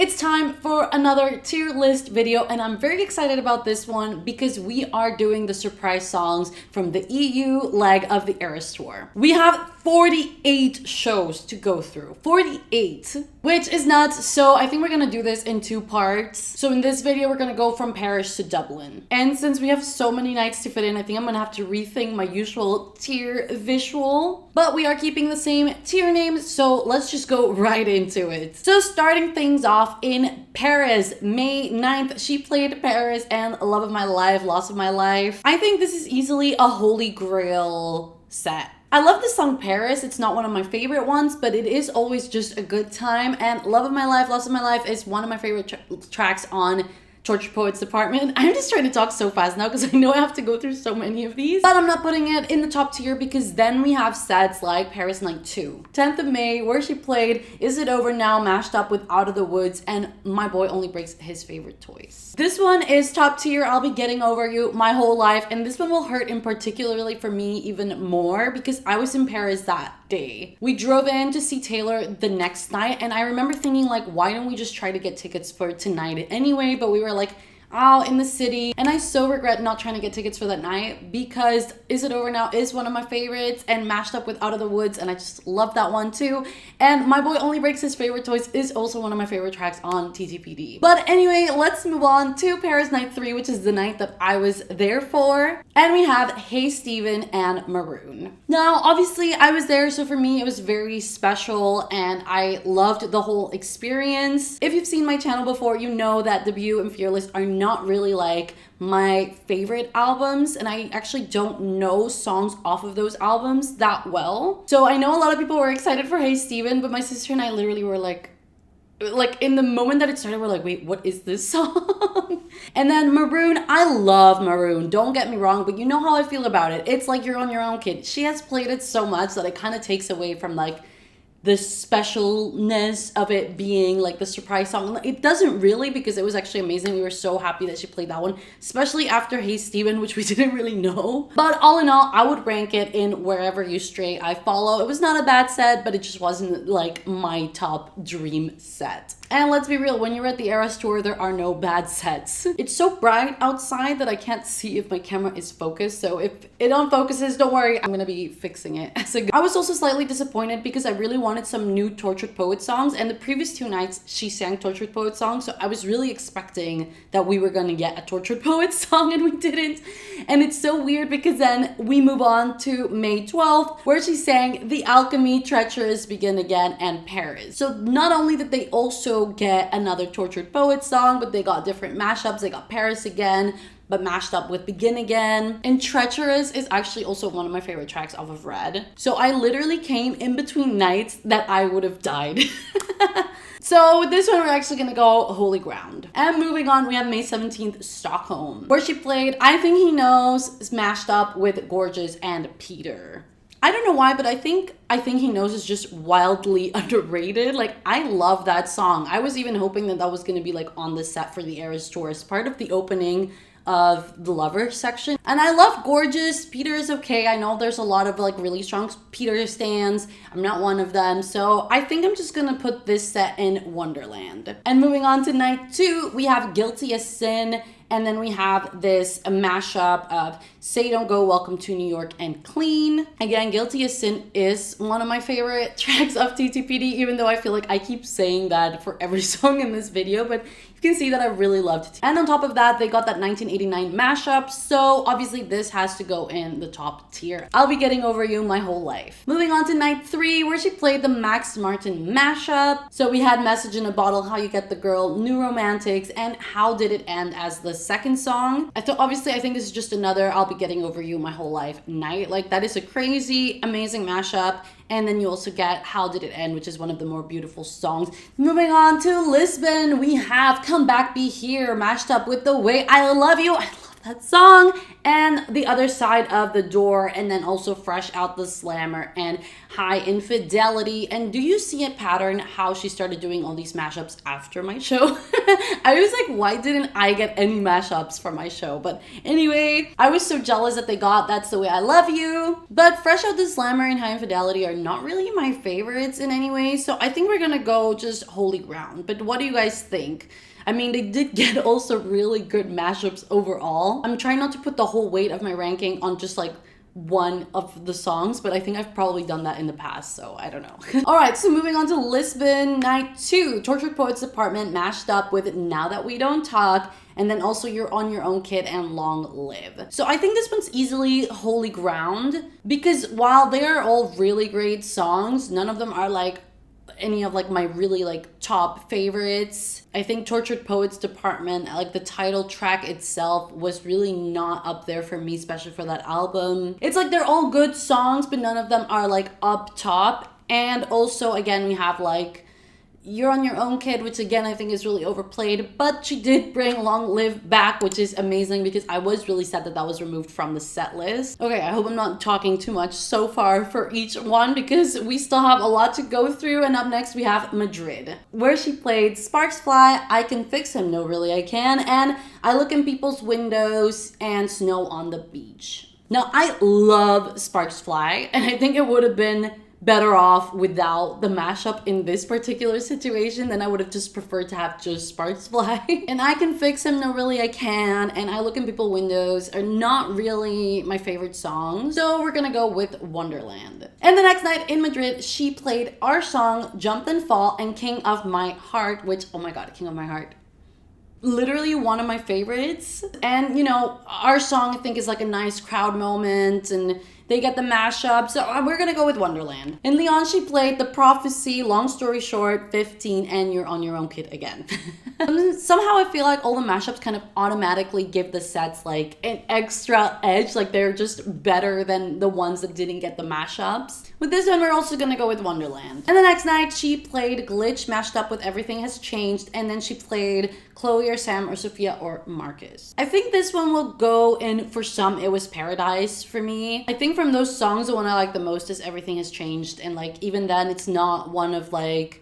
It's time for another tier list video, and I'm very excited about this one because we are doing the surprise songs from the EU leg of the Eras Tour. We have 48 shows to go through. 48, which is nuts. So I think we're gonna do this in two parts. So in this video, we're gonna go from Paris to Dublin. And since we have so many nights to fit in, I think I'm gonna have to rethink my usual tier visual. But we are keeping the same tier names, so let's just go right into it. So starting things off in Paris, May 9th, she played Paris and Love of My Life, Loss of My Life. I think this is easily a holy grail set. I love the song Paris. It's not one of my favorite ones, but it is always just a good time. And Love of My Life, Loss of My Life is one of my favorite tracks on Tortured Poets Department. I'm just trying to talk so fast now because I know I have to go through so many of these, but I'm not putting it in the top tier because then we have sets like Paris Night 2. 10th of May, where she played Is It Over Now, mashed up with Out of the Woods, and My Boy Only Breaks His Favorite Toys. This one is top tier. I'll Be Getting Over You, My Whole Life, and this one will hurt in particularly for me even more because I was in Paris that day. We drove in to see Taylor the next night, and I remember thinking like, why don't we just try to get tickets for tonight anyway? But we were like, oh, in the city. And I so regret not trying to get tickets for that night because Is It Over Now is one of my favorites, and mashed up with Out of the Woods, and I just love that one too. And My Boy Only Breaks His Favorite Toys is also one of my favorite tracks on TTPD. But anyway, let's move on to Paris Night 3, which is the night that I was there for. And we have Hey Steven and Maroon. Now, obviously I was there, so for me it was very special and I loved the whole experience. If you've seen my channel before, you know that Debut and Fearless are not really like my favorite albums, and I actually don't know songs off of those albums that well. So I know a lot of people were excited for Hey Steven, but my sister and I literally were like in the moment that it started, we're like, wait, what is this song? And then Maroon, I love Maroon, don't get me wrong, but you know how I feel about it. It's like You're on Your Own, Kid. She has played it so much that it kind of takes away from like the specialness of it being like the surprise song. It doesn't really, because it was actually amazing. We were so happy that she played that one, especially after Hey Steven, which we didn't really know. But all in all, I would rank it in Wherever You Stray, I Follow. It was not a bad set, but it just wasn't like my top dream set. And let's be real, when you're at the Eras Tour, there are no bad sets. It's so bright outside that I can't see if my camera is focused. So if it unfocuses, don't worry, I'm gonna be fixing it as I was also slightly disappointed because I really wanted some new Tortured Poet songs, and the previous two nights she sang Tortured Poet songs, so I was really expecting that we were gonna get a Tortured Poet song, and we didn't. And it's so weird because then we move on to May 12th, where she sang The Alchemy, Treacherous, Begin Again, and Paris. So not only did they also get another Tortured Poet song, but they got different mashups. They got Paris again, but mashed up with Begin Again. And Treacherous is actually also one of my favorite tracks off of Red. So I literally came in between nights that I would have died. So with this one, we're actually gonna go Holy Ground. And moving on, we have May 17th, Stockholm, where she played I Think He Knows, is mashed up with Gorgeous and Peter. I don't know why, but I think He Knows is just wildly underrated. Like, I love that song. I was even hoping that that was going to be like on the set for the Eras Tour as part of the opening of the Lover section. And I love Gorgeous. Peter is okay. I know there's a lot of like really strong Peter stans. I'm not one of them. So I think I'm just gonna put this set in Wonderland. And moving on to night 2, we have Guilty as Sin. And then we have this mashup of Say Don't Go, Welcome to New York, and Clean. Again, Guilty as Sin is one of my favorite tracks of TTPD, even though I feel like I keep saying that for every song in this video, but you can see that I really loved it. And on top of that, they got that 1989 mashup, so obviously this has to go in the top tier. I'll Be Getting Over You, My Whole Life. Moving on to night 3, where she played the Max Martin mashup. So we had Message in a Bottle, How You Get the Girl, New Romantics, and How Did It End as the second song. I think this is just another I'll Be Getting Over You, My Whole Life night. Like, that is a crazy, amazing mashup. And then you also get How Did It End, which is one of the more beautiful songs. Moving on to Lisbon, we have Come Back, Be Here, mashed up with The Way I Love You. I love that song, and The Other Side of the Door, and then also Fresh Out the Slammer and High Infidelity. And do you see a pattern how she started doing all these mashups after my show? I was like, why didn't I get any mashups for my show? But anyway, I was so jealous that they got That's the Way I Love You. But Fresh Out the Slammer and High Infidelity are not really my favorites in any way, so I think we're gonna go just Holy Ground. But what do you guys think? I mean, they did get also really good mashups overall. I'm trying not to put the whole weight of my ranking on just like one of the songs, but I think I've probably done that in the past, so I don't know. All right, so moving on to Lisbon Night 2, Tortured Poets Department mashed up with Now That We Don't Talk, and then also You're on Your Own Kid and Long Live. So I think this one's easily Holy Ground, because while they are all really great songs, none of them are like any of like my really like top favorites. I think Tortured Poets Department, like the title track itself, was really not up there for me, especially for that album. It's like they're all good songs, but none of them are like up top. And also again, we have like You're on Your Own Kid, which again I think is really overplayed, but she did bring Long Live back, which is amazing because I was really sad that that was removed from the set list. Okay, I hope I'm not talking too much so far for each one because we still have a lot to go through. And up next we have Madrid, where she played Sparks Fly, I Can Fix Him, No Really I Can, and I Look in People's Windows, and Snow on the Beach. Now I love Sparks Fly, and I think it would have been better off without the mashup in this particular situation. Then I would have just preferred to have just Sparks Fly. And I Can Fix Him, No Really I Can, and I Look in People's Windows are not really my favorite songs, so we're gonna go with Wonderland. And the next night in Madrid, she played our song Jump and Fall and King of My Heart, which, oh my god, King of My Heart, literally one of my favorites. And you know, our song I think is like a nice crowd moment, and they get the mashup, so we're gonna go with Wonderland. In Leon, she played The Prophecy, Long Story Short, 15, and You're on Your Own Kid again. Somehow I feel like all the mashups kind of automatically give the sets like an extra edge, like they're just better than the ones that didn't get the mashups. With this one, we're also gonna go with Wonderland. And the next night, she played Glitch, mashed up with Everything Has Changed, and then she played Chloe or Sam or Sophia or Marcus. I think this one will go in for some. It was Paradise for me. I think from those songs, the one I like the most is Everything Has Changed, and like even then, it's not one of like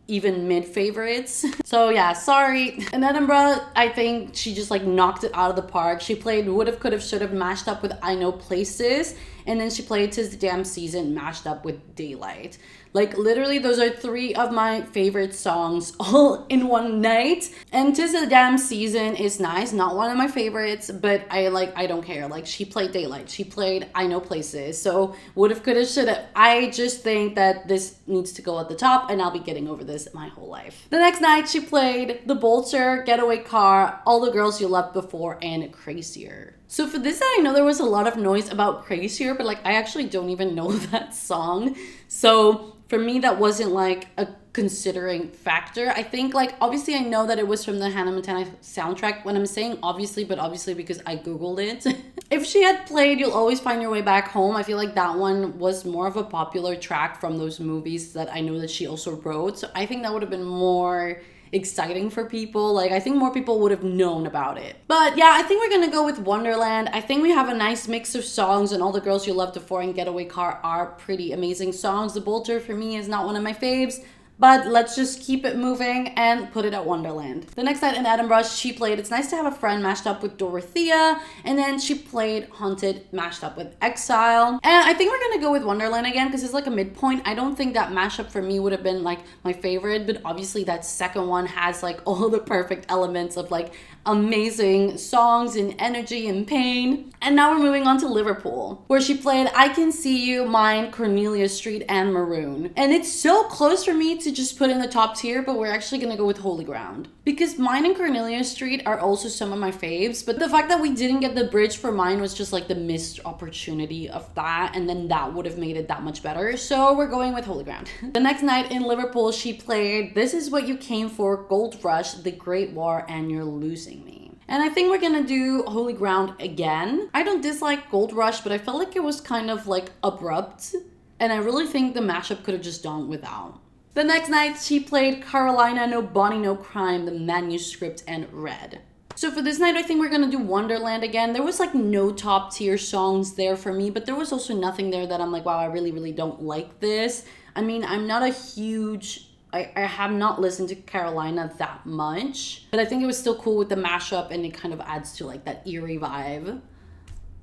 even mid favorites. So yeah, sorry. In Edinburgh, I think she just like knocked it out of the park. She played Would've, Could've, Should've mashed up with I Know Places, and then she played 'Tis the Damn Season mashed up with Daylight. Like literally those are three of my favorite songs all in one night. And 'Tis the Damn Season is nice, not one of my favorites, but I don't care. Like she played Daylight, she played I Know Places, so Would've, Could've, Should've. I just think that this needs to go at the top, and I'll be getting over this my whole life. The next night she played The Bolter, Getaway Car, All the Girls You Loved Before, and Crazier. So for this, I know there was a lot of noise about Crazier, but like I actually don't even know that song. So for me, that wasn't like a considering factor. I think like obviously I know that it was from the Hannah Montana soundtrack. When I'm saying obviously, but obviously because I googled it. If she had played You'll Always Find Your Way Back Home, I feel like that one was more of a popular track from those movies that I know that she also wrote. So I think that would have been more exciting for people. Like I think more people would have known about it. But yeah, I think we're gonna go with Wonderland. I think we have a nice mix of songs, and All the Girls You Loved Before and Getaway Car are pretty amazing songs. The Bolter for me is not one of my faves, but let's just keep it moving and put it at Wonderland. The next night in Edinburgh, she played It's Nice to Have a Friend mashed up with Dorothea, and then she played Haunted mashed up with Exile. And I think we're gonna go with Wonderland again because it's like a midpoint. I don't think that mashup for me would have been like my favorite, but obviously that second one has like all the perfect elements of like amazing songs and energy and pain. And now we're moving on to Liverpool, where she played I Can See You, Mine, Cornelia Street, and Maroon. And it's so close for me to just put in the top tier, but we're actually gonna go with Holy Ground because Mine and Cornelia Street are also some of my faves, but the fact that we didn't get the bridge for Mine was just like the missed opportunity of that, and then that would have made it that much better. So we're going with Holy Ground. The next night in Liverpool, she played This Is What You Came For, Gold Rush, The Great War, and You're Losing Me. And I think we're gonna do Holy Ground again. I don't dislike Gold Rush, but I felt like it was kind of like abrupt, and I really think the mashup could have just done without. The next night, she played Carolina, No Bonnie, No Crime, The Manuscript, and Red. So for this night, I think we're gonna do Wonderland again. There was like no top tier songs there for me, but there was also nothing there that I'm like, wow, I really, really don't like this. I mean, I'm not a huge, I have not listened to Carolina that much, but I think it was still cool with the mashup and it kind of adds to like that eerie vibe.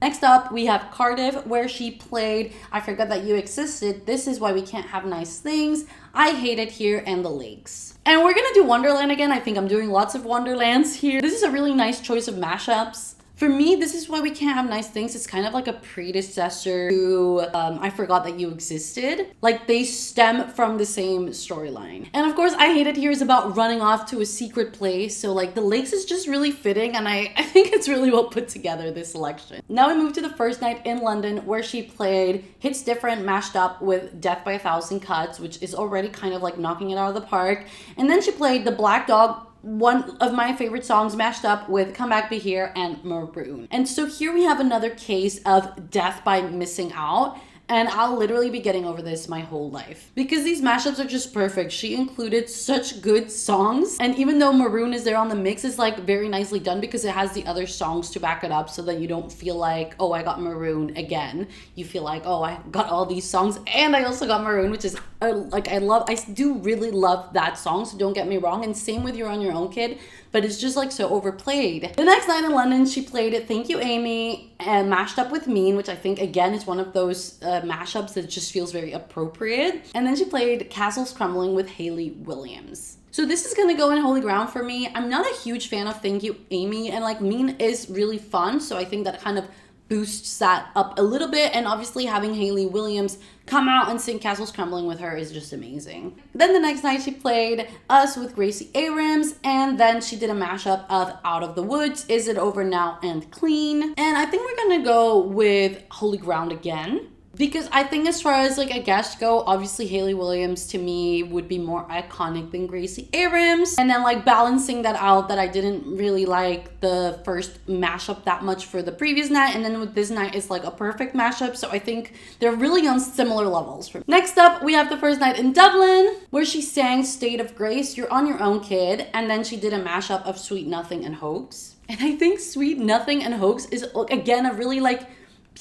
Next up, we have Cardiff, where she played I Forgot That You Existed, This Is Why We Can't Have Nice Things, I Hate It Here, and The Lakes. And we're gonna do Wonderland again. I think I'm doing lots of Wonderlands here. This is a really nice choice of mashups. For me, This Is Why We Can't Have Nice Things. It's kind of like a predecessor to I Forgot That You Existed. Like, they stem from the same storyline. And of course, I Hate It Here is about running off to a secret place. So like, The Lakes is just really fitting, and I think it's really well put together, this selection. Now we move to the first night in London, where she played Hits Different mashed up with Death by a Thousand Cuts, which is already kind of like knocking it out of the park. And then she played The Black Dog, one of my favorite songs, mashed up with Come Back Be Here and Maroon. And so here we have another case of death by missing out. And I'll literally be getting over this my whole life because these mashups are just perfect. She included such good songs. And even though Maroon is there on the mix, it's like very nicely done because it has the other songs to back it up so that you don't feel like, oh, I got Maroon again. You feel like, oh, I got all these songs and I also got Maroon, which is like, I do really love that song. So don't get me wrong. And same with You're on Your Own, Kid. But it's just like so overplayed. The next night in London, she played it Thank You Amy and mashed up with Mean, which I think again is one of those mashups that just feels very appropriate. And then she played Castles Crumbling with Hayley Williams. So this is gonna go in Holy Ground for me. I'm not a huge fan of Thank You Amy, and like Mean is really fun. So I think that kind of boosts that up a little bit, and obviously having Hayley Williams come out and sing Castles Crumbling with her is just amazing. Then the next night she played Us with Gracie Abrams, and then she did a mashup of Out of the Woods, Is It Over Now, and Clean. And I think we're gonna go with Holy Ground again, because I think as far as like a guest go, obviously Hayley Williams to me would be more iconic than Gracie Abrams. And then like balancing that out, that I didn't really like the first mashup that much for the previous night. And then with this night, it's like a perfect mashup. So I think they're really on similar levels. Next up, we have the first night in Dublin, where she sang State of Grace, You're on Your Own, Kid. And then she did a mashup of Sweet Nothing and Hoax. And I think Sweet Nothing and Hoax is again a really like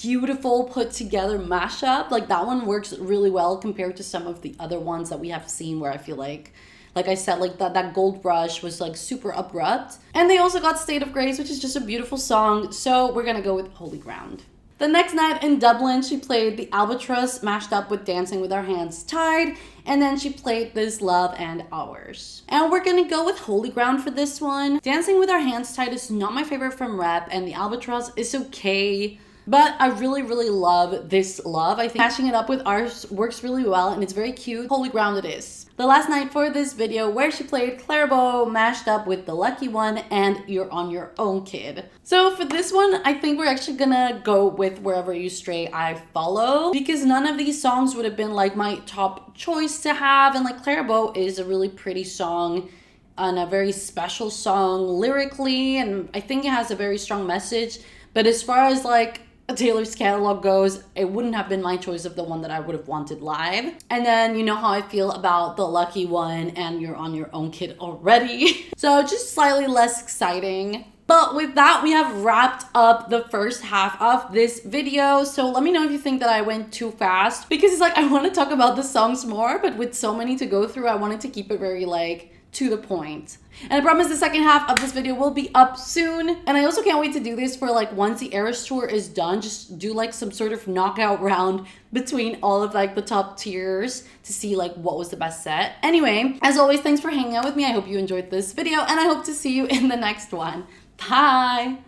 beautiful put together mashup. Like that one works really well compared to some of the other ones that we have seen where I feel like I said, like that Gold Rush was like super abrupt. And they also got State of Grace, which is just a beautiful song. So we're gonna go with Holy Ground. The next night in Dublin, she played The Albatross mashed up with Dancing with Our Hands Tied. And then she played This Love and Ours. And we're gonna go with Holy Ground for this one. Dancing with Our Hands Tied is not my favorite from Rep, and The Albatross is okay. But I really, really love This Love. I think matching it up with Ours works really well, and it's very cute. Holy Ground it is. The last night for this video, where she played Clairbeau mashed up with The Lucky One and You're on Your Own, Kid. So for this one, I think we're actually gonna go with Wherever You Stray, I Follow, because none of these songs would have been like my top choice to have. And like Clairbeau is a really pretty song and a very special song lyrically, and I think it has a very strong message. But as far as like Taylor's catalog goes, it wouldn't have been my choice of the one that I would have wanted live. And then you know how I feel about The Lucky One and You're on Your Own, Kid already. So just slightly less exciting. But with that, we have wrapped up the first half of this video. So let me know if you think that I went too fast, because it's like I want to talk about the songs more, but with so many to go through, I wanted to keep it very like to the point. And I promise the second half of this video will be up soon. And I also can't wait to do this for like once the Eras tour is done, just do like some sort of knockout round between all of like the top tiers to see like what was the best set. Anyway, as always, thanks for hanging out with me. I hope you enjoyed this video and I hope to see you in the next one. Bye!